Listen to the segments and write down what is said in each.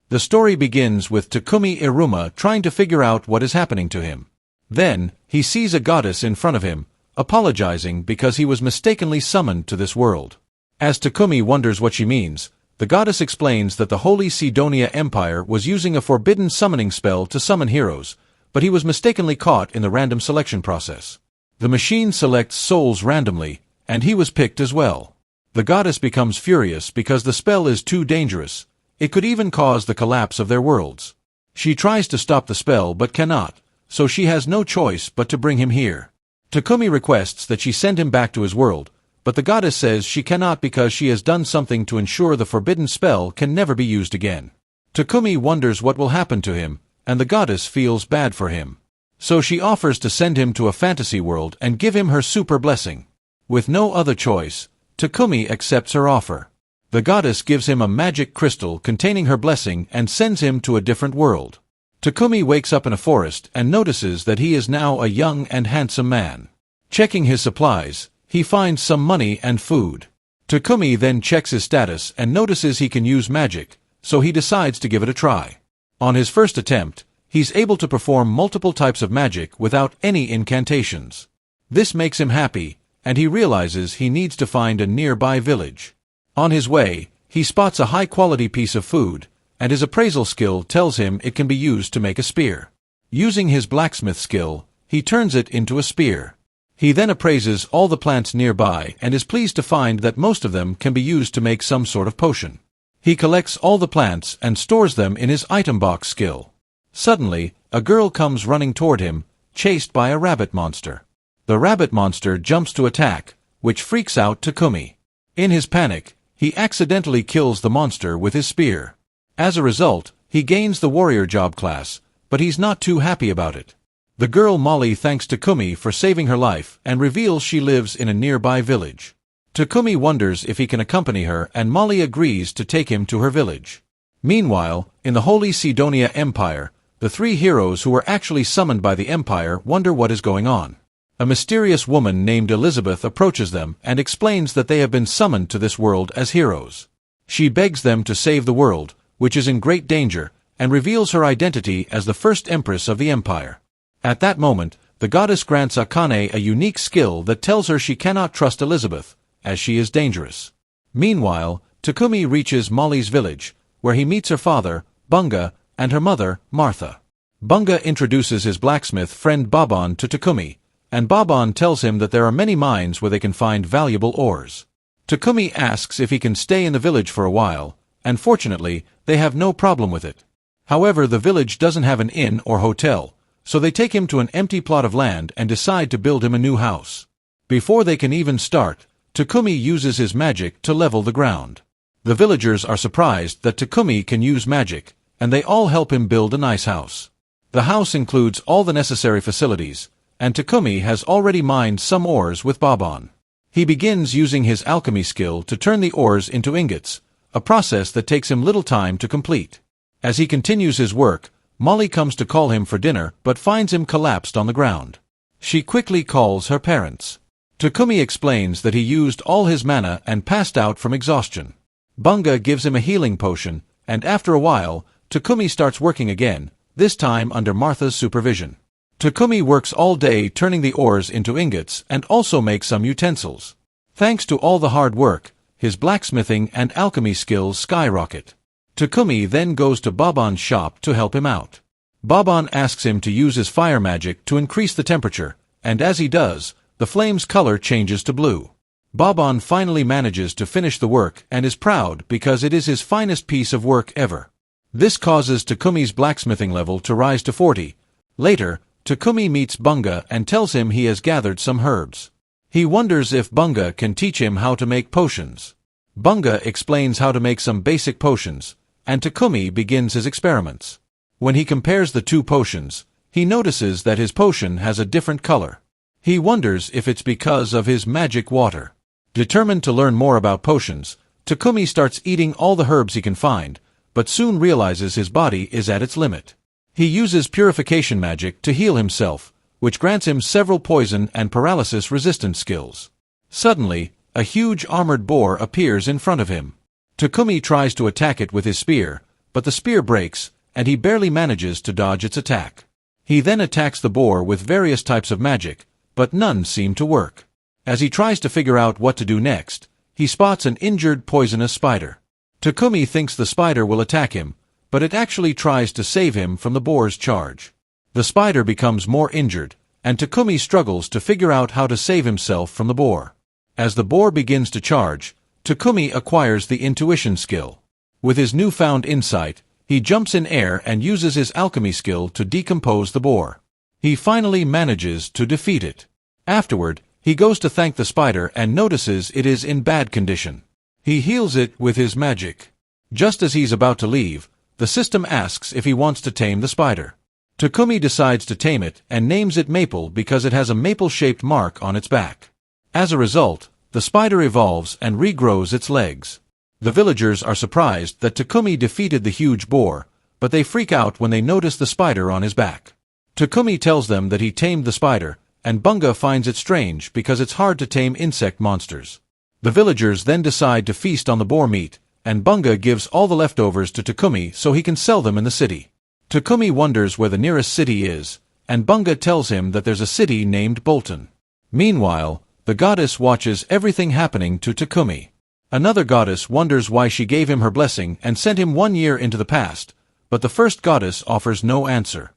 The story begins with Takumi Iruma trying to figure out what is happening to him. Then, he sees a goddess in front of him, apologizing because he was mistakenly summoned to this world. As Takumi wonders what she means, the goddess explains that the Holy Sidonia Empire was using a forbidden summoning spell to summon heroes, but he was mistakenly caught in the random selection process. The machine selects souls randomly, and he was picked as well. The goddess becomes furious because the spell is too dangerous. It could even cause the collapse of their worlds. She tries to stop the spell but cannot, so she has no choice but to bring him here. Takumi requests that she send him back to his world, but the goddess says she cannot because she has done something to ensure the forbidden spell can never be used again. Takumi wonders what will happen to him, and the goddess feels bad for him. So she offers to send him to a fantasy world and give him her super blessing. With no other choice, Takumi accepts her offer. The goddess gives him a magic crystal containing her blessing and sends him to a different world. Takumi wakes up in a forest and notices that he is now a young and handsome man. Checking his supplies, he finds some money and food. Takumi then checks his status and notices he can use magic, so he decides to give it a try. On his first attempt, he's able to perform multiple types of magic without any incantations. This makes him happy, and he realizes he needs to find a nearby village. On his way, he spots a high-quality piece of food, and his appraisal skill tells him it can be used to make a spear. Using his blacksmith skill, he turns it into a spear. He then appraises all the plants nearby and is pleased to find that most of them can be used to make some sort of potion. He collects all the plants and stores them in his item box skill. Suddenly, a girl comes running toward him, chased by a rabbit monster. The rabbit monster jumps to attack, which freaks out Takumi. In his panic, he accidentally kills the monster with his spear. As a result, he gains the warrior job class, but he's not too happy about it. The girl Molly thanks Takumi for saving her life and reveals she lives in a nearby village. Takumi wonders if he can accompany her and Molly agrees to take him to her village. Meanwhile, in the Holy Sidonia Empire, the three heroes who were actually summoned by the Empire wonder what is going on. A mysterious woman named Elizabeth approaches them and explains that they have been summoned to this world as heroes. She begs them to save the world, which is in great danger, and reveals her identity as the first empress of the empire. At that moment, the goddess grants Akane a unique skill that tells her she cannot trust Elizabeth, as she is dangerous. Meanwhile, Takumi reaches Molly's village, where he meets her father, Bunga, and her mother, Martha. Bunga introduces his blacksmith friend Babon to Takumi, and Babon tells him that there are many mines where they can find valuable ores. Takumi asks if he can stay in the village for a while, and fortunately, they have no problem with it. However, the village doesn't have an inn or hotel, so they take him to an empty plot of land and decide to build him a new house. Before they can even start, Takumi uses his magic to level the ground. The villagers are surprised that Takumi can use magic, and they all help him build a nice house. The house includes all the necessary facilities, and Takumi has already mined some ores with Babon. He begins using his alchemy skill to turn the ores into ingots, a process that takes him little time to complete. As he continues his work, Molly comes to call him for dinner but finds him collapsed on the ground. She quickly calls her parents. Takumi explains that he used all his mana and passed out from exhaustion. Bunga gives him a healing potion, and after a while, Takumi starts working again, this time under Martha's supervision. Takumi works all day turning the ores into ingots and also makes some utensils. Thanks to all the hard work, his blacksmithing and alchemy skills skyrocket. Takumi then goes to Babon's shop to help him out. Babon asks him to use his fire magic to increase the temperature, and as he does, the flame's color changes to blue. Babon finally manages to finish the work and is proud because it is his finest piece of work ever. This causes Takumi's blacksmithing level to rise to 40. Later, Takumi meets Bunga and tells him he has gathered some herbs. He wonders if Bunga can teach him how to make potions. Bunga explains how to make some basic potions, and Takumi begins his experiments. When he compares the two potions, he notices that his potion has a different color. He wonders if it's because of his magic water. Determined to learn more about potions, Takumi starts eating all the herbs he can find, but soon realizes his body is at its limit. He uses purification magic to heal himself, which grants him several poison and paralysis-resistant skills. Suddenly, a huge armored boar appears in front of him. Takumi tries to attack it with his spear, but the spear breaks, and he barely manages to dodge its attack. He then attacks the boar with various types of magic, but none seem to work. As he tries to figure out what to do next, he spots an injured poisonous spider. Takumi thinks the spider will attack him, but it actually tries to save him from the boar's charge. The spider becomes more injured, and Takumi struggles to figure out how to save himself from the boar. As the boar begins to charge, Takumi acquires the intuition skill. With his newfound insight, he jumps in air and uses his alchemy skill to decompose the boar. He finally manages to defeat it. Afterward, he goes to thank the spider and notices it is in bad condition. He heals it with his magic. Just as he's about to leave, the system asks if he wants to tame the spider. Takumi decides to tame it and names it Maple because it has a maple-shaped mark on its back. As a result, the spider evolves and regrows its legs. The villagers are surprised that Takumi defeated the huge boar, but they freak out when they notice the spider on his back. Takumi tells them that he tamed the spider, and Bunga finds it strange because it's hard to tame insect monsters. The villagers then decide to feast on the boar meat, and Bunga gives all the leftovers to Takumi so he can sell them in the city. Takumi wonders where the nearest city is, and Bunga tells him that there's a city named Bolton. Meanwhile, the goddess watches everything happening to Takumi. Another goddess wonders why she gave him her blessing and sent him 1 year into the past, but the first goddess offers no answer.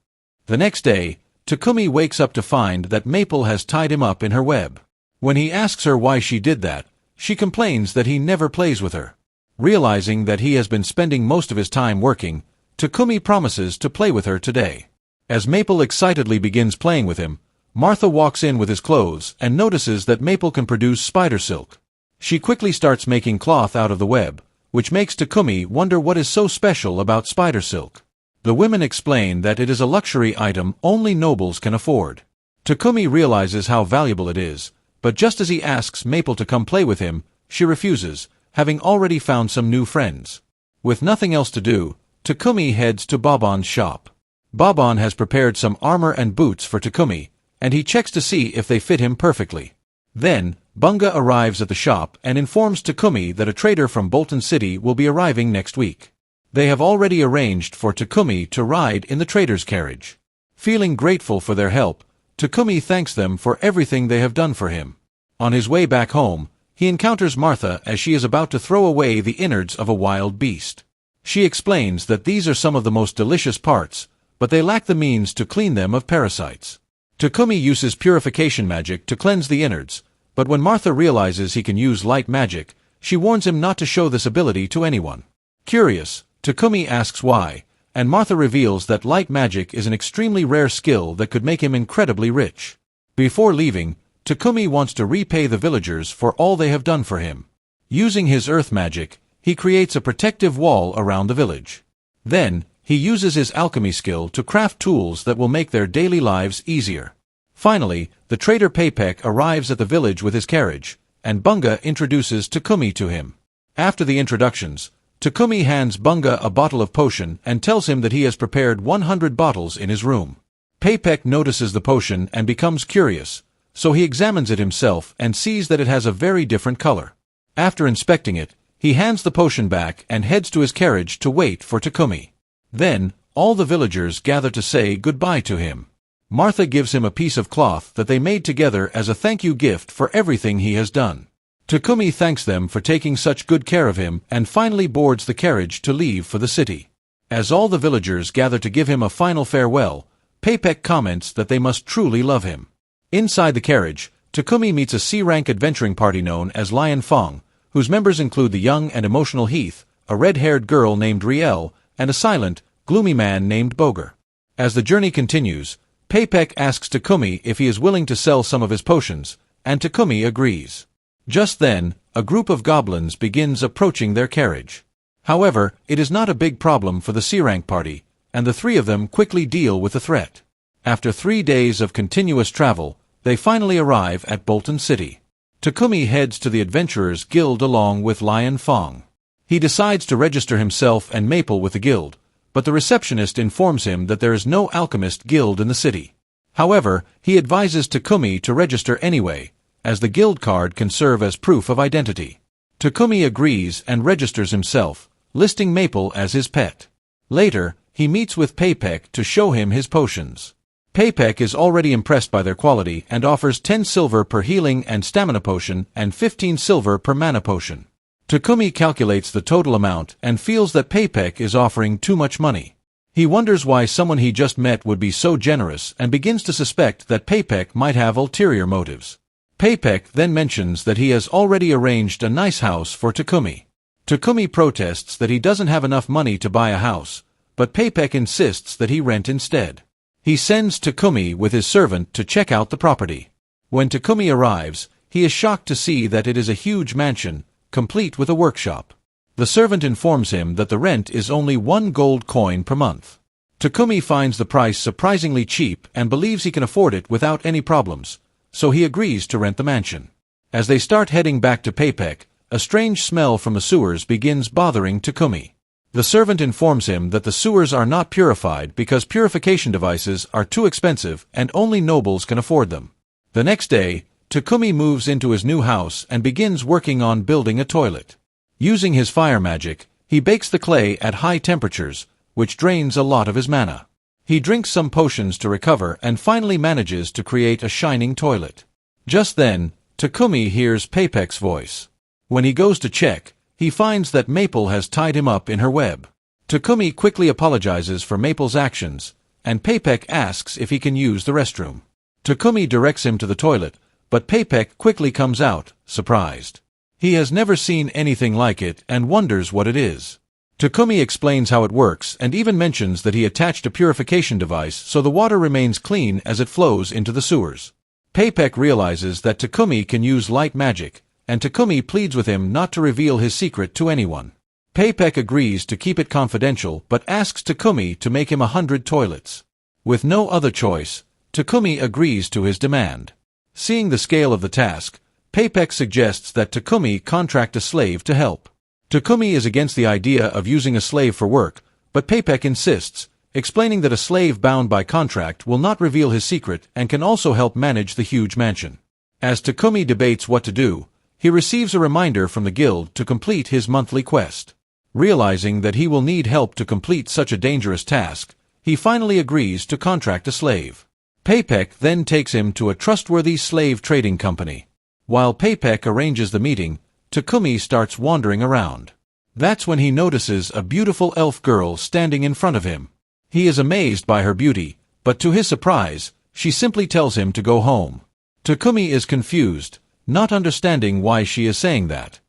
The next day, Takumi wakes up to find that Maple has tied him up in her web. When he asks her why she did that, she complains that he never plays with her. Realizing that he has been spending most of his time working, Takumi promises to play with her today. As Maple excitedly begins playing with him, Martha walks in with his clothes and notices that Maple can produce spider silk. She quickly starts making cloth out of the web, which makes Takumi wonder what is so special about spider silk. The women explain that it is a luxury item only nobles can afford. Takumi realizes how valuable it is, but just as he asks Maple to come play with him, she refuses, having already found some new friends. With nothing else to do, Takumi heads to Bobon's shop. Bobon has prepared some armor and boots for Takumi, and he checks to see if they fit him perfectly. Then, Bunga arrives at the shop and informs Takumi that a trader from Bolton City will be arriving next week. They have already arranged for Takumi to ride in the trader's carriage. Feeling grateful for their help, Takumi thanks them for everything they have done for him. On his way back home, he encounters Martha as she is about to throw away the innards of a wild beast. She explains that these are some of the most delicious parts, but they lack the means to clean them of parasites. Takumi uses purification magic to cleanse the innards, but when Martha realizes he can use light magic, she warns him not to show this ability to anyone. Curious, Takumi asks why, and Martha reveals that light magic is an extremely rare skill that could make him incredibly rich. Before leaving, Takumi wants to repay the villagers for all they have done for him. Using his earth magic, he creates a protective wall around the village. Then, he uses his alchemy skill to craft tools that will make their daily lives easier. Finally, the trader Paypek arrives at the village with his carriage, and Bunga introduces Takumi to him. After the introductions, Takumi hands Bunga a bottle of potion and tells him that he has prepared 100 bottles in his room. Paypek notices the potion and becomes curious, so he examines it himself and sees that it has a very different color. After inspecting it, he hands the potion back and heads to his carriage to wait for Takumi. Then, all the villagers gather to say goodbye to him. Martha gives him a piece of cloth that they made together as a thank you gift for everything he has done. Takumi thanks them for taking such good care of him and finally boards the carriage to leave for the city. As all the villagers gather to give him a final farewell, Paypek comments that they must truly love him. Inside the carriage, Takumi meets a C-rank adventuring party known as Lion Fong, whose members include the young and emotional Heath, a red-haired girl named Riel, and a silent, gloomy man named Boger. As the journey continues, Paypek asks Takumi if he is willing to sell some of his potions, and Takumi agrees. Just then, a group of goblins begins approaching their carriage. However, it is not a big problem for the C-rank party, and the three of them quickly deal with the threat. After 3 days of continuous travel, they finally arrive at Bolton City. Takumi heads to the Adventurers Guild along with Lion Fong. He decides to register himself and Maple with the guild, but the receptionist informs him that there is no alchemist guild in the city. However, he advises Takumi to register anyway, as the guild card can serve as proof of identity. Takumi agrees and registers himself, listing Maple as his pet. Later, he meets with Paypek to show him his potions. Paypek is already impressed by their quality and offers 10 silver per healing and stamina potion and 15 silver per mana potion. Takumi calculates the total amount and feels that Paypek is offering too much money. He wonders why someone he just met would be so generous and begins to suspect that Paypek might have ulterior motives. Paypek then mentions that he has already arranged a nice house for Takumi. Takumi protests that he doesn't have enough money to buy a house, but Paypek insists that he rent instead. He sends Takumi with his servant to check out the property. When Takumi arrives, he is shocked to see that it is a huge mansion, complete with a workshop. The servant informs him that the rent is only 1 gold coin per month. Takumi finds the price surprisingly cheap and believes he can afford it without any problems, so he agrees to rent the mansion. As they start heading back to Paypek, a strange smell from the sewers begins bothering Takumi. The servant informs him that the sewers are not purified because purification devices are too expensive and only nobles can afford them. The next day, Takumi moves into his new house and begins working on building a toilet. Using his fire magic, he bakes the clay at high temperatures, which drains a lot of his mana. He drinks some potions to recover and finally manages to create a shining toilet. Just then, Takumi hears Paypek's voice. When he goes to check, he finds that Maple has tied him up in her web. Takumi quickly apologizes for Maple's actions, and Paypek asks if he can use the restroom. Takumi directs him to the toilet, but Paypek quickly comes out, surprised. He has never seen anything like it and wonders what it is. Takumi explains how it works and even mentions that he attached a purification device so the water remains clean as it flows into the sewers. Paypek realizes that Takumi can use light magic, and Takumi pleads with him not to reveal his secret to anyone. Paypek agrees to keep it confidential but asks Takumi to make him 100 toilets. With no other choice, Takumi agrees to his demand. Seeing the scale of the task, Paypek suggests that Takumi contract a slave to help. Takumi is against the idea of using a slave for work, but Paypek insists, explaining that a slave bound by contract will not reveal his secret and can also help manage the huge mansion. As Takumi debates what to do, he receives a reminder from the guild to complete his monthly quest. Realizing that he will need help to complete such a dangerous task, he finally agrees to contract a slave. Paypek then takes him to a trustworthy slave trading company. While Paypek arranges the meeting, Takumi starts wandering around. That's when he notices a beautiful elf girl standing in front of him. He is amazed by her beauty, but to his surprise, she simply tells him to go home. Takumi is confused, not understanding why she is saying that.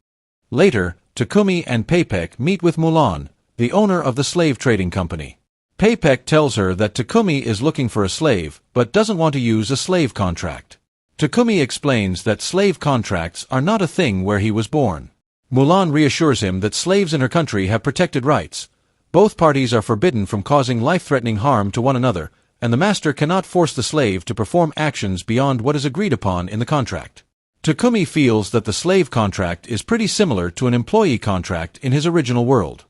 Later, Takumi and Paypek meet with Mulan, the owner of the slave trading company. Paypek tells her that Takumi is looking for a slave, but doesn't want to use a slave contract. Takumi explains that slave contracts are not a thing where he was born. Mulan reassures him that slaves in her country have protected rights. Both parties are forbidden from causing life-threatening harm to one another, and the master cannot force the slave to perform actions beyond what is agreed upon in the contract. Takumi feels that the slave contract is pretty similar to an employee contract in his original world.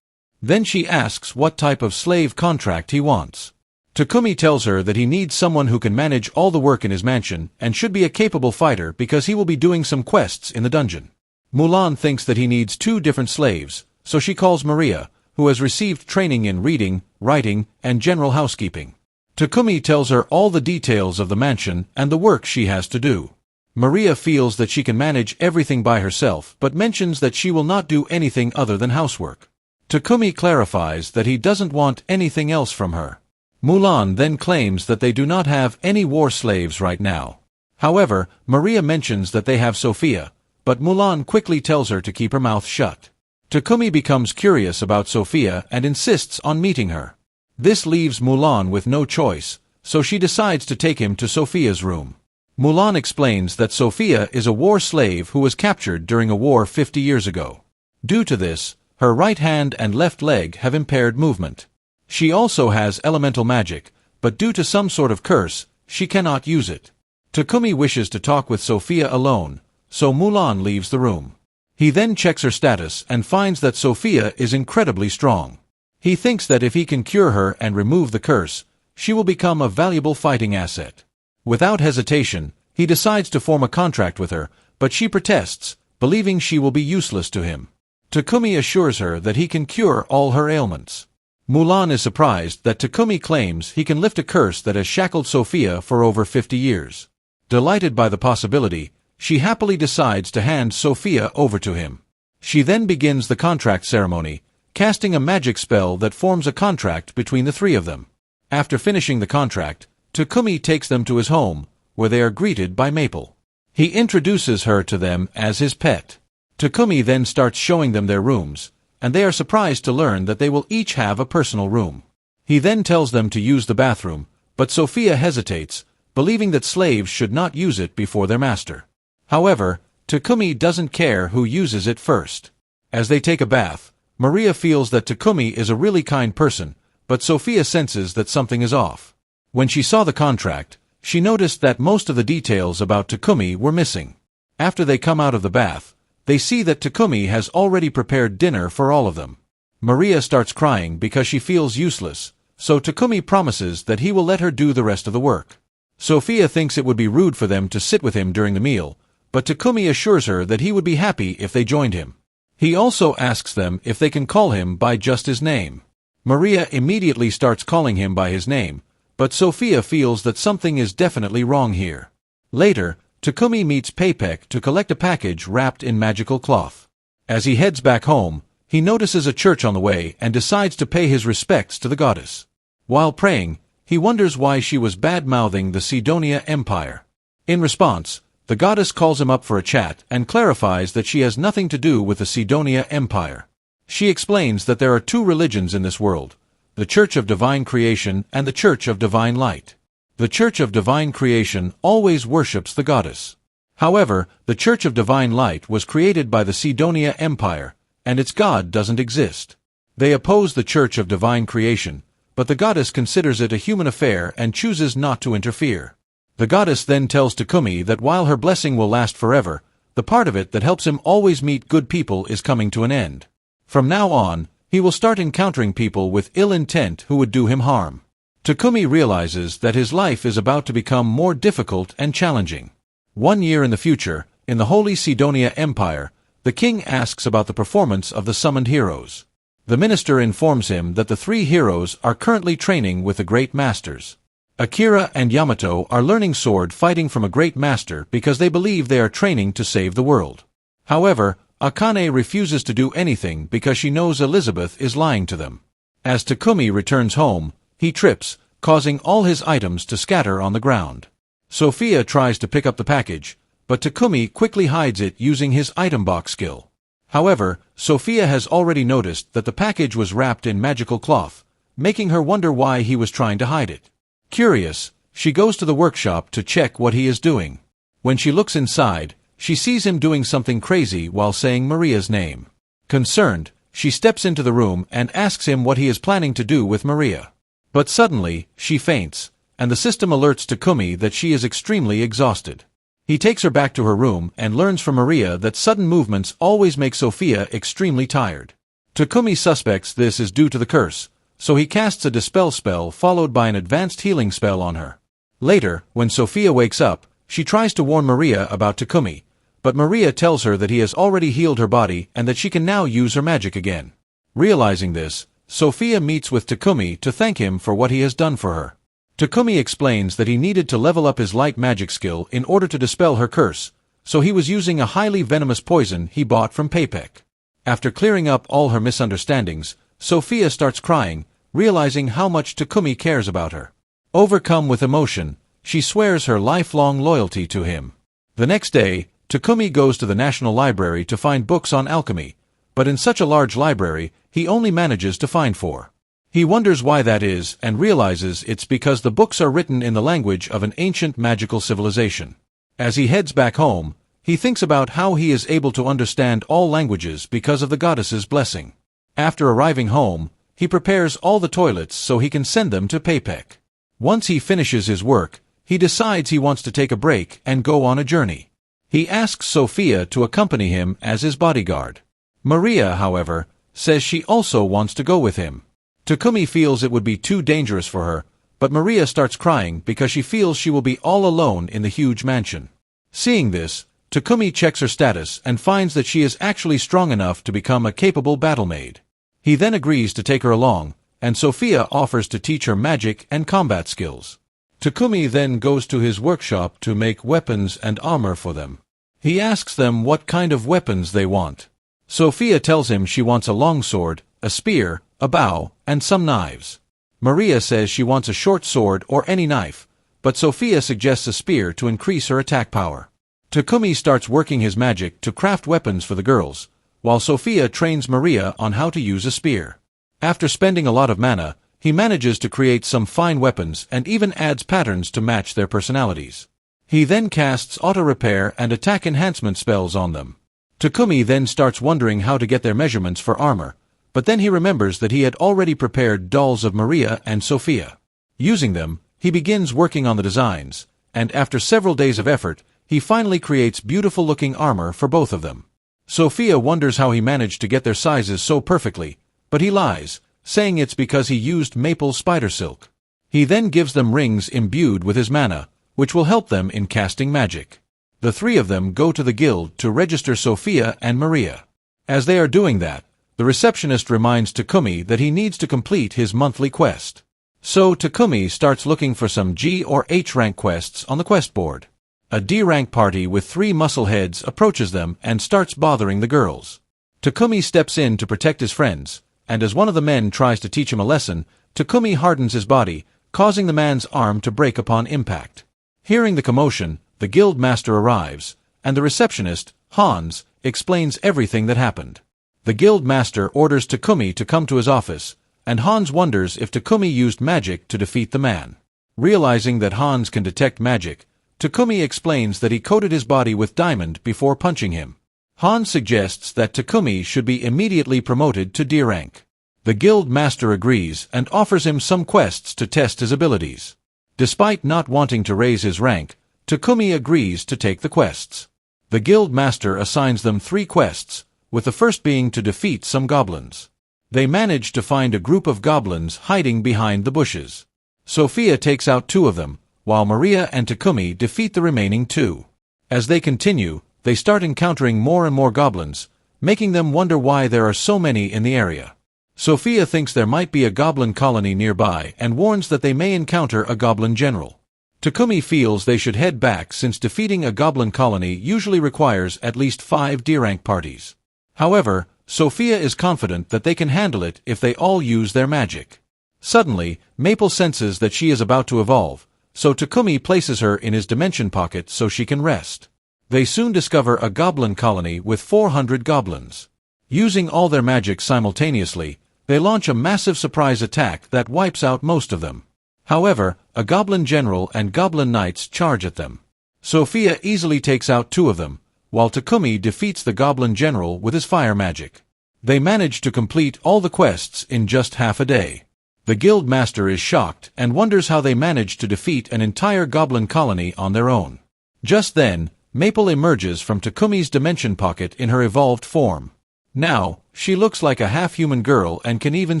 Then she asks what type of slave contract he wants. Takumi tells her that he needs someone who can manage all the work in his mansion and should be a capable fighter because he will be doing some quests in the dungeon. Mulan thinks that he needs 2 different slaves, so she calls Maria, who has received training in reading, writing, and general housekeeping. Takumi tells her all the details of the mansion and the work she has to do. Maria feels that she can manage everything by herself but mentions that she will not do anything other than housework. Takumi clarifies that he doesn't want anything else from her. Mulan then claims that they do not have any war slaves right now. However, Maria mentions that they have Sophia, but Mulan quickly tells her to keep her mouth shut. Takumi becomes curious about Sophia and insists on meeting her. This leaves Mulan with no choice, so she decides to take him to Sophia's room. Mulan explains that Sophia is a war slave who was captured during a war 50 years ago. Due to this, her right hand and left leg have impaired movement. She also has elemental magic, but due to some sort of curse, she cannot use it. Takumi wishes to talk with Sophia alone, so Mulan leaves the room. He then checks her status and finds that Sophia is incredibly strong. He thinks that if he can cure her and remove the curse, she will become a valuable fighting asset. Without hesitation, he decides to form a contract with her, but she protests, believing she will be useless to him. Takumi assures her that he can cure all her ailments. Mulan is surprised that Takumi claims he can lift a curse that has shackled Sophia for over 50 years. Delighted by the possibility, she happily decides to hand Sophia over to him. She then begins the contract ceremony, casting a magic spell that forms a contract between the three of them. After finishing the contract, Takumi takes them to his home, where they are greeted by Maple. He introduces her to them as his pet. Takumi then starts showing them their rooms, and they are surprised to learn that they will each have a personal room. He then tells them to use the bathroom, but Sophia hesitates, believing that slaves should not use it before their master. However, Takumi doesn't care who uses it first. As they take a bath, Maria feels that Takumi is a really kind person, but Sophia senses that something is off. When she saw the contract, she noticed that most of the details about Takumi were missing. After they come out of the bath, they see that Takumi has already prepared dinner for all of them. Maria starts crying because she feels useless, so Takumi promises that he will let her do the rest of the work. Sophia thinks it would be rude for them to sit with him during the meal, but Takumi assures her that he would be happy if they joined him. He also asks them if they can call him by just his name. Maria immediately starts calling him by his name, but Sophia feels that something is definitely wrong here. Later, Takumi meets Paypek to collect a package wrapped in magical cloth. As he heads back home, he notices a church on the way and decides to pay his respects to the goddess. While praying, he wonders why she was bad-mouthing the Sidonia Empire. In response, the goddess calls him up for a chat and clarifies that she has nothing to do with the Sidonia Empire. She explains that there are two religions in this world, the Church of Divine Creation and the Church of Divine Light. The Church of Divine Creation always worships the goddess. However, the Church of Divine Light was created by the Sidonia Empire, and its god doesn't exist. They oppose the Church of Divine Creation, but the goddess considers it a human affair and chooses not to interfere. The goddess then tells Takumi that while her blessing will last forever, the part of it that helps him always meet good people is coming to an end. From now on, he will start encountering people with ill intent who would do him harm. Takumi realizes that his life is about to become more difficult and challenging. 1 year in the future, in the Holy Sidonia Empire, the king asks about the performance of the summoned heroes. The minister informs him that the 3 heroes are currently training with the great masters. Akira and Yamato are learning sword fighting from a great master because they believe they are training to save the world. However, Akane refuses to do anything because she knows Elizabeth is lying to them. As Takumi returns home, he trips, causing all his items to scatter on the ground. Sophia tries to pick up the package, but Takumi quickly hides it using his item box skill. However, Sophia has already noticed that the package was wrapped in magical cloth, making her wonder why he was trying to hide it. Curious, she goes to the workshop to check what he is doing. When she looks inside, she sees him doing something crazy while saying Maria's name. Concerned, she steps into the room and asks him what he is planning to do with Maria. But suddenly, she faints, and the system alerts Takumi that she is extremely exhausted. He takes her back to her room and learns from Maria that sudden movements always make Sophia extremely tired. Takumi suspects this is due to the curse, so he casts a dispel spell followed by an advanced healing spell on her. Later, when Sophia wakes up, she tries to warn Maria about Takumi, but Maria tells her that he has already healed her body and that she can now use her magic again. Realizing this, Sophia meets with Takumi to thank him for what he has done for her. Takumi explains that he needed to level up his light magic skill in order to dispel her curse, so he was using a highly venomous poison he bought from Paypek. After clearing up all her misunderstandings, Sophia starts crying, realizing how much Takumi cares about her. Overcome with emotion, she swears her lifelong loyalty to him. The next day, Takumi goes to the National Library to find books on alchemy, but in such a large library, he only manages to find 4. He wonders why that is and realizes it's because the books are written in the language of an ancient magical civilization. As he heads back home, he thinks about how he is able to understand all languages because of the goddess's blessing. After arriving home, he prepares all the toilets so he can send them to Paypek. Once he finishes his work, he decides he wants to take a break and go on a journey. He asks Sophia to accompany him as his bodyguard. Maria, however, says she also wants to go with him. Takumi feels it would be too dangerous for her, but Maria starts crying because she feels she will be all alone in the huge mansion. Seeing this, Takumi checks her status and finds that she is actually strong enough to become a capable battle maid. He then agrees to take her along, and Sophia offers to teach her magic and combat skills. Takumi then goes to his workshop to make weapons and armor for them. He asks them what kind of weapons they want. Sophia tells him she wants a longsword, a spear, a bow, and some knives. Maria says she wants a short sword or any knife, but Sophia suggests a spear to increase her attack power. Takumi starts working his magic to craft weapons for the girls, while Sophia trains Maria on how to use a spear. After spending a lot of mana, he manages to create some fine weapons and even adds patterns to match their personalities. He then casts auto-repair and attack enhancement spells on them. Takumi then starts wondering how to get their measurements for armor, but then he remembers that he had already prepared dolls of Maria and Sophia. Using them, he begins working on the designs, and after several days of effort, he finally creates beautiful-looking armor for both of them. Sophia wonders how he managed to get their sizes so perfectly, but he lies, saying it's because he used maple spider silk. He then gives them rings imbued with his mana, which will help them in casting magic. The three of them go to the guild to register Sophia and Maria. As they are doing that, the receptionist reminds Takumi that he needs to complete his monthly quest. So Takumi starts looking for some G or H rank quests on the quest board. A D rank party with 3 muscle heads approaches them and starts bothering the girls. Takumi steps in to protect his friends, and as one of the men tries to teach him a lesson, Takumi hardens his body, causing the man's arm to break upon impact. Hearing the commotion, the guild master arrives, and the receptionist, Hans, explains everything that happened. The guild master orders Takumi to come to his office, and Hans wonders if Takumi used magic to defeat the man. Realizing that Hans can detect magic, Takumi explains that he coated his body with diamond before punching him. Hans suggests that Takumi should be immediately promoted to D rank. The guild master agrees and offers him some quests to test his abilities. Despite not wanting to raise his rank, Takumi agrees to take the quests. The guild master assigns them 3 quests, with the first being to defeat some goblins. They manage to find a group of goblins hiding behind the bushes. Sophia takes out 2 of them, while Maria and Takumi defeat the remaining 2. As they continue, they start encountering more and more goblins, making them wonder why there are so many in the area. Sophia thinks there might be a goblin colony nearby and warns that they may encounter a goblin general. Takumi feels they should head back since defeating a goblin colony usually requires at least 5 D-rank parties. However, Sophia is confident that they can handle it if they all use their magic. Suddenly, Maple senses that she is about to evolve, so Takumi places her in his dimension pocket so she can rest. They soon discover a goblin colony with 400 goblins. Using all their magic simultaneously, they launch a massive surprise attack that wipes out most of them. However, a goblin general and goblin knights charge at them. Sophia easily takes out 2 of them, while Takumi defeats the goblin general with his fire magic. They manage to complete all the quests in just half a day. The guild master is shocked and wonders how they managed to defeat an entire goblin colony on their own. Just then, Maple emerges from Takumi's dimension pocket in her evolved form. Now, she looks like a half-human girl and can even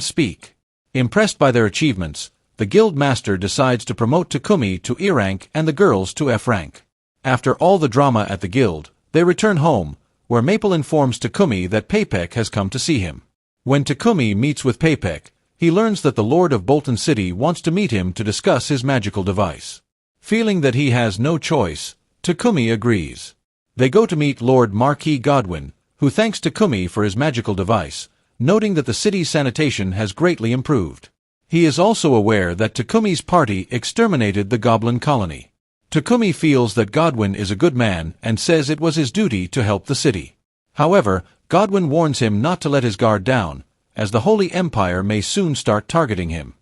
speak. Impressed by their achievements, the guild master decides to promote Takumi to E rank and the girls to F rank. After all the drama at the guild, they return home, where Maple informs Takumi that Paypek has come to see him. When Takumi meets with Paypek, he learns that the Lord of Bolton City wants to meet him to discuss his magical device. Feeling that he has no choice, Takumi agrees. They go to meet Lord Marquis Godwin, who thanks Takumi for his magical device, noting that the city's sanitation has greatly improved. He is also aware that Takumi's party exterminated the goblin colony. Takumi feels that Godwin is a good man and says it was his duty to help the city. However, Godwin warns him not to let his guard down, as the Holy Empire may soon start targeting him.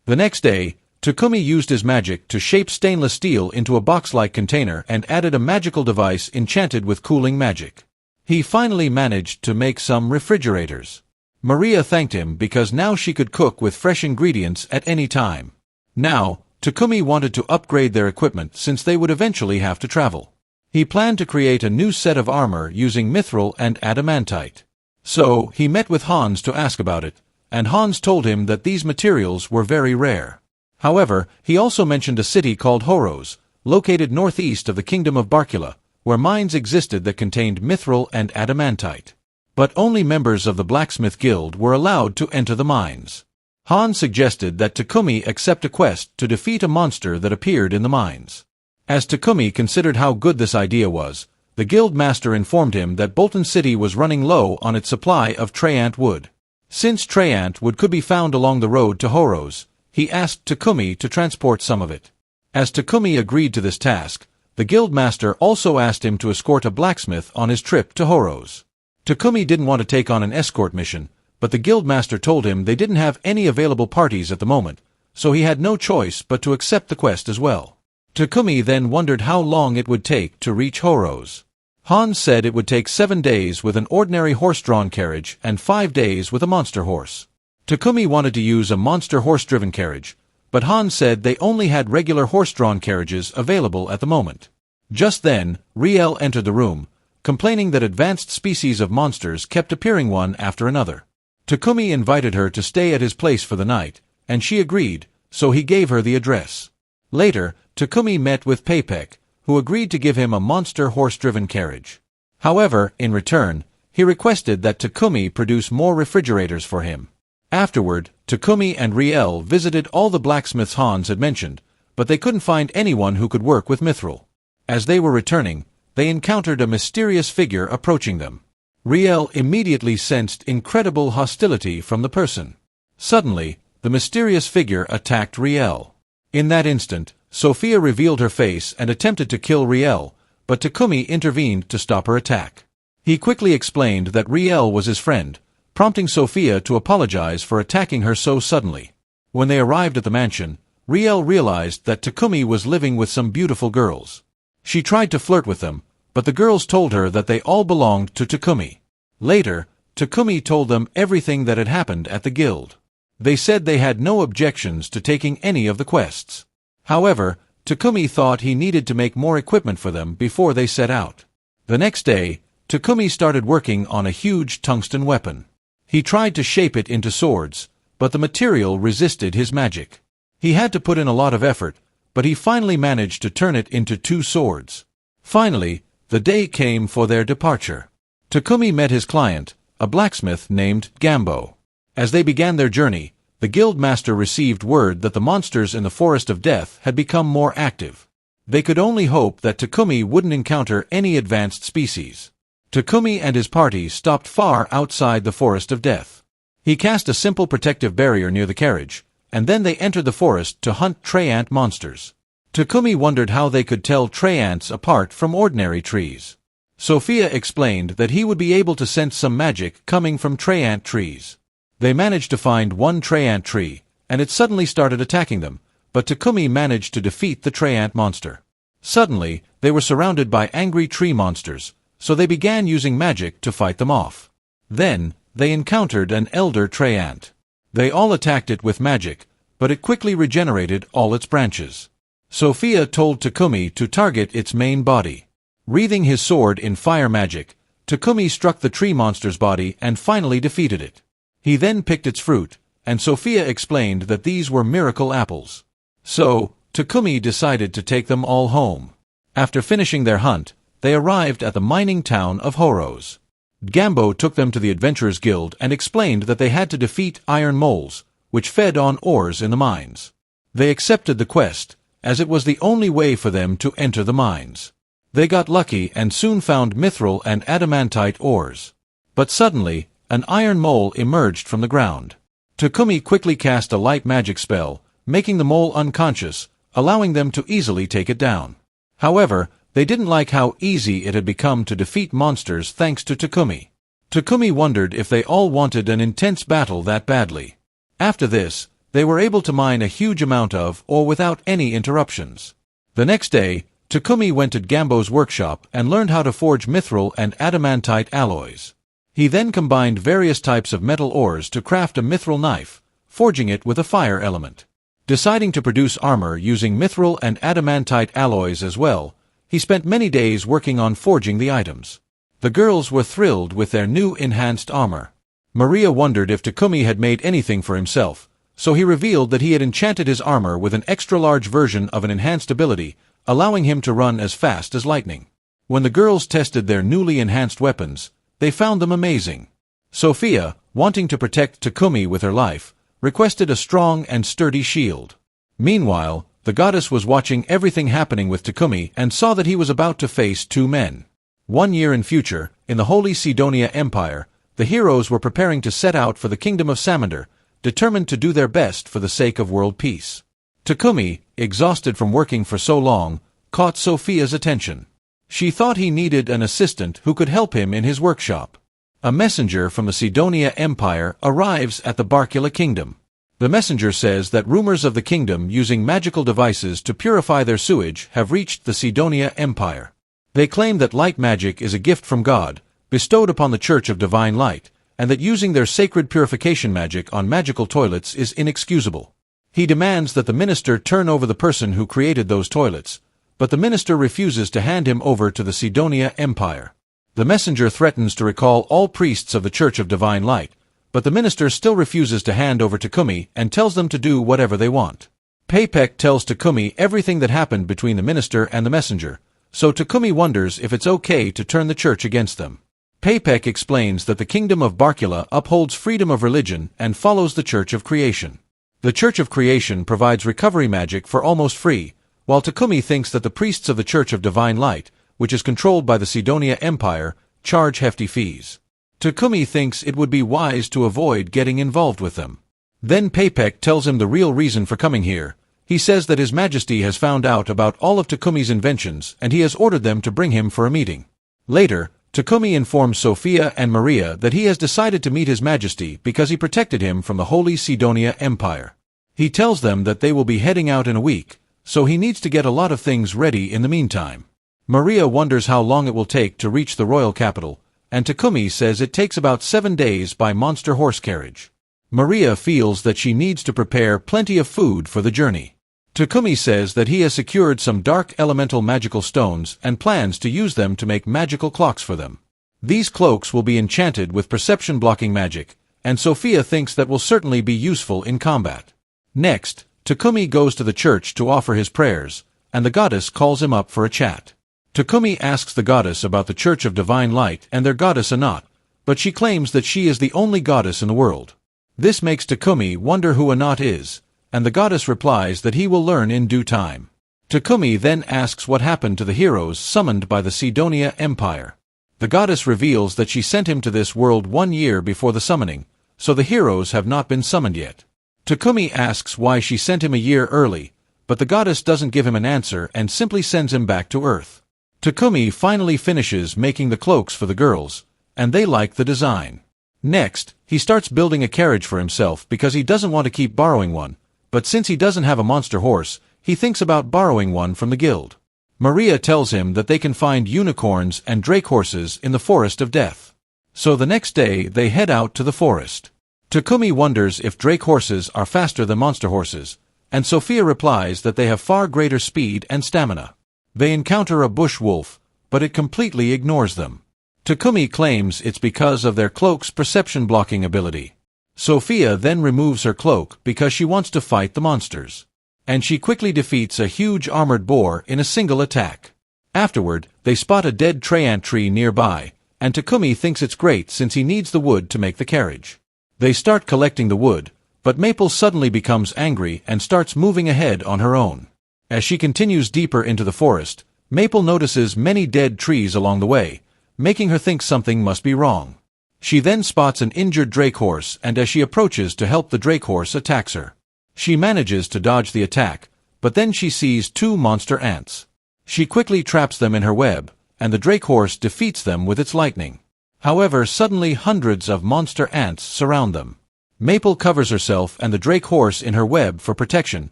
The next day, Takumi used his magic to shape stainless steel into a box-like container and added a magical device enchanted with cooling magic. He finally managed to make some refrigerators. Maria thanked him because now she could cook with fresh ingredients at any time. Now, Takumi wanted to upgrade their equipment since they would eventually have to travel. He planned to create a new set of armor using mithril and adamantite. So, he met with Hans to ask about it, and Hans told him that these materials were very rare. However, he also mentioned a city called Horos, located northeast of the kingdom of Barkula, where mines existed that contained mithril and adamantite. But only members of the blacksmith guild were allowed to enter the mines. Han suggested that Takumi accept a quest to defeat a monster that appeared in the mines. As Takumi considered how good this idea was, the guild master informed him that Bolton City was running low on its supply of Treyant wood. Since Treyant wood could be found along the road to Horos, he asked Takumi to transport some of it. As Takumi agreed to this task, the guild master also asked him to escort a blacksmith on his trip to Horos. Takumi didn't want to take on an escort mission, but the guild master told him they didn't have any available parties at the moment, so he had no choice but to accept the quest as well. Takumi then wondered how long it would take to reach Horos. Han said it would take 7 days with an ordinary horse-drawn carriage and 5 days with a monster horse. Takumi wanted to use a monster horse-driven carriage, but Han said they only had regular horse-drawn carriages available at the moment. Just then, Riel entered the room, complaining that advanced species of monsters kept appearing one after another. Takumi invited her to stay at his place for the night, and she agreed, so he gave her the address. Later, Takumi met with Paypek, who agreed to give him a monster horse-driven carriage. However, in return, he requested that Takumi produce more refrigerators for him. Afterward, Takumi and Riel visited all the blacksmiths Hans had mentioned, but they couldn't find anyone who could work with mithril. As they were returning, they encountered a mysterious figure approaching them. Riel immediately sensed incredible hostility from the person. Suddenly, the mysterious figure attacked Riel. In that instant, Sophia revealed her face and attempted to kill Riel, but Takumi intervened to stop her attack. He quickly explained that Riel was his friend, prompting Sophia to apologize for attacking her so suddenly. When they arrived at the mansion, Riel realized that Takumi was living with some beautiful girls. She tried to flirt with them, but the girls told her that they all belonged to Takumi. Later, Takumi told them everything that had happened at the guild. They said they had no objections to taking any of the quests. However, Takumi thought he needed to make more equipment for them before they set out. The next day, Takumi started working on a huge tungsten weapon. He tried to shape it into swords, but the material resisted his magic. He had to put in a lot of effort, but he finally managed to turn it into 2 swords. Finally, the day came for their departure. Takumi met his client, a blacksmith named Gambo. As they began their journey, the guild master received word that the monsters in the Forest of Death had become more active. They could only hope that Takumi wouldn't encounter any advanced species. Takumi and his party stopped far outside the Forest of Death. He cast a simple protective barrier near the carriage, and then they entered the forest to hunt Treyant monsters. Takumi wondered how they could tell Treyants apart from ordinary trees. Sophia explained that he would be able to sense some magic coming from Treyant trees. They managed to find one Treyant tree, and it suddenly started attacking them, but Takumi managed to defeat the Treyant monster. Suddenly, they were surrounded by angry tree monsters, so they began using magic to fight them off. Then, they encountered an elder Treyant. They all attacked it with magic, but it quickly regenerated all its branches. Sophia told Takumi to target its main body. Wreathing his sword in fire magic, Takumi struck the tree monster's body and finally defeated it. He then picked its fruit, and Sophia explained that these were miracle apples. So, Takumi decided to take them all home. After finishing their hunt, they arrived at the mining town of Horos. Gambo took them to the Adventurers Guild and explained that they had to defeat iron moles, which fed on ores in the mines. They accepted the quest, as it was the only way for them to enter the mines. They got lucky and soon found mithril and adamantite ores. But suddenly, an iron mole emerged from the ground. Takumi quickly cast a light magic spell, making the mole unconscious, allowing them to easily take it down. However, they didn't like how easy it had become to defeat monsters thanks to Takumi. Takumi wondered if they all wanted an intense battle that badly. After this, they were able to mine a huge amount of ore without any interruptions. The next day, Takumi went to Gambo's workshop and learned how to forge mithril and adamantite alloys. He then combined various types of metal ores to craft a mithril knife, forging it with a fire element. Deciding to produce armor using mithril and adamantite alloys as well, he spent many days working on forging the items. The girls were thrilled with their new enhanced armor. Maria wondered if Takumi had made anything for himself, so he revealed that he had enchanted his armor with an extra-large version of an enhanced ability, allowing him to run as fast as lightning. When the girls tested their newly enhanced weapons, they found them amazing. Sophia, wanting to protect Takumi with her life, requested a strong and sturdy shield. Meanwhile, the goddess was watching everything happening with Takumi and saw that he was about to face two men. 1 year in future, in the Holy Sidonia Empire, the heroes were preparing to set out for the kingdom of Samander, determined to do their best for the sake of world peace. Takumi, exhausted from working for so long, caught Sophia's attention. She thought he needed an assistant who could help him in his workshop. A messenger from the Sidonia Empire arrives at the Barcula Kingdom. The messenger says that rumors of the kingdom using magical devices to purify their sewage have reached the Sidonia Empire. They claim that light magic is a gift from God, bestowed upon the Church of Divine Light, and that using their sacred purification magic on magical toilets is inexcusable. He demands that the minister turn over the person who created those toilets, but the minister refuses to hand him over to the Sidonia Empire. The messenger threatens to recall all priests of the Church of Divine Light, but the minister still refuses to hand over Takumi and tells them to do whatever they want. Peipek tells Takumi everything that happened between the minister and the messenger, so Takumi wonders if it's okay to turn the church against them. Peipek explains that the kingdom of Barcula upholds freedom of religion and follows the Church of Creation. The Church of Creation provides recovery magic for almost free, while Takumi thinks that the priests of the Church of Divine Light, which is controlled by the Sidonia Empire, charge hefty fees. Takumi thinks it would be wise to avoid getting involved with them. Then Peipek tells him the real reason for coming here. He says that His Majesty has found out about all of Takumi's inventions and he has ordered them to bring him for a meeting. Later, Takumi informs Sophia and Maria that he has decided to meet His Majesty because he protected him from the Holy Sidonia Empire. He tells them that they will be heading out in a week, so he needs to get a lot of things ready in the meantime. Maria wonders how long it will take to reach the royal capital, and Takumi says it takes about 7 days by monster horse carriage. Maria feels that she needs to prepare plenty of food for the journey. Takumi says that he has secured some dark elemental magical stones and plans to use them to make magical clocks for them. These cloaks will be enchanted with perception-blocking magic, and Sophia thinks that will certainly be useful in combat. Next, Takumi goes to the church to offer his prayers, and the goddess calls him up for a chat. Takumi asks the goddess about the Church of Divine Light and their goddess Anat, but she claims that she is the only goddess in the world. This makes Takumi wonder who Anat is, and the goddess replies that he will learn in due time. Takumi then asks what happened to the heroes summoned by the Sidonia Empire. The goddess reveals that she sent him to this world 1 year before the summoning, so the heroes have not been summoned yet. Takumi asks why she sent him a year early, but the goddess doesn't give him an answer and simply sends him back to Earth. Takumi finally finishes making the cloaks for the girls, and they like the design. Next, he starts building a carriage for himself because he doesn't want to keep borrowing one, but since he doesn't have a monster horse, he thinks about borrowing one from the guild. Maria tells him that they can find unicorns and drake horses in the Forest of Death. So the next day they head out to the forest. Takumi wonders if drake horses are faster than monster horses, and Sophia replies that they have far greater speed and stamina. They encounter a bush wolf, but it completely ignores them. Takumi claims it's because of their cloak's perception-blocking ability. Sophia then removes her cloak because she wants to fight the monsters. And she quickly defeats a huge armored boar in a single attack. Afterward, they spot a dead treyant tree nearby, and Takumi thinks it's great since he needs the wood to make the carriage. They start collecting the wood, but Maple suddenly becomes angry and starts moving ahead on her own. As she continues deeper into the forest, Maple notices many dead trees along the way, making her think something must be wrong. She then spots an injured drake horse, and as she approaches to help, the drake horse attacks her. She manages to dodge the attack, but then she sees 2 monster ants. She quickly traps them in her web, and the drake horse defeats them with its lightning. However, suddenly hundreds of monster ants surround them. Maple covers herself and the drake horse in her web for protection,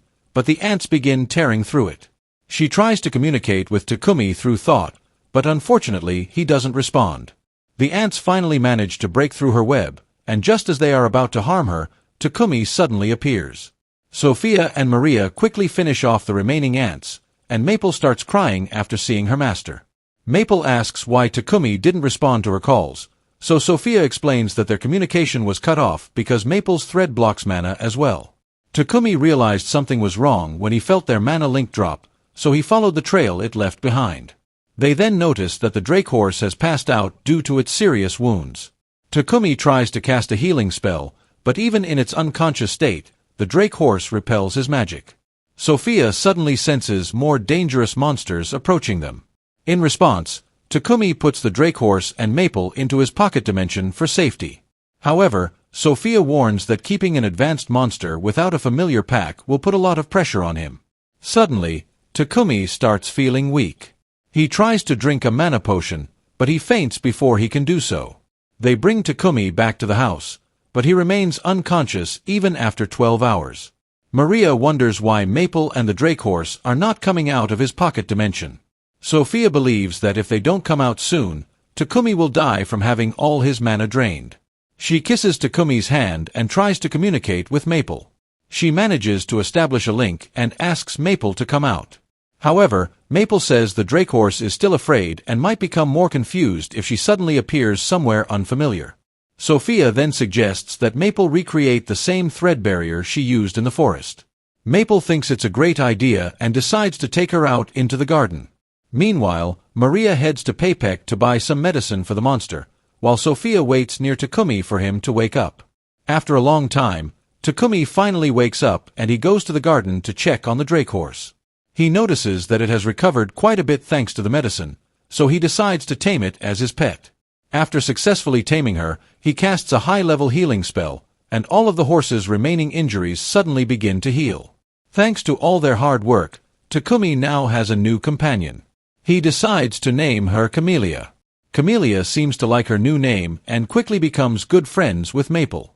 but the ants begin tearing through it. She tries to communicate with Takumi through thought, but unfortunately he doesn't respond. The ants finally manage to break through her web, and just as they are about to harm her, Takumi suddenly appears. Sophia and Maria quickly finish off the remaining ants, and Maple starts crying after seeing her master. Maple asks why Takumi didn't respond to her calls, so Sophia explains that their communication was cut off because Maple's thread blocks mana as well. Takumi realized something was wrong when he felt their mana link drop, so he followed the trail it left behind. They then notice that the drake horse has passed out due to its serious wounds. Takumi tries to cast a healing spell, But even in its unconscious state, the drake horse repels his magic. Sophia suddenly senses more dangerous monsters approaching them. In response, Takumi puts the drake horse and Maple into his pocket dimension for safety. However, Sophia warns that keeping an advanced monster without a familiar pack will put a lot of pressure on him. Suddenly, Takumi starts feeling weak. He tries to drink a mana potion, but he faints before he can do so. They bring Takumi back to the house, but he remains unconscious even after 12 hours. Maria wonders why Maple and the drake horse are not coming out of his pocket dimension. Sophia believes that if they don't come out soon, Takumi will die from having all his mana drained. She kisses Takumi's hand and tries to communicate with Maple. She manages to establish a link and asks Maple to come out. However, Maple says the drake horse is still afraid and might become more confused if she suddenly appears somewhere unfamiliar. Sophia then suggests that Maple recreate the same thread barrier she used in the forest. Maple thinks it's a great idea and decides to take her out into the garden. Meanwhile, Maria heads to Paypek to buy some medicine for the monster, while Sophia waits near Takumi for him to wake up. After a long time, Takumi finally wakes up and he goes to the garden to check on the drake horse. He notices that it has recovered quite a bit thanks to the medicine, so he decides to tame it as his pet. After successfully taming her, he casts a high-level healing spell, and all of the horse's remaining injuries suddenly begin to heal. Thanks to all their hard work, Takumi now has a new companion. He decides to name her Camellia. Camellia seems to like her new name and quickly becomes good friends with Maple.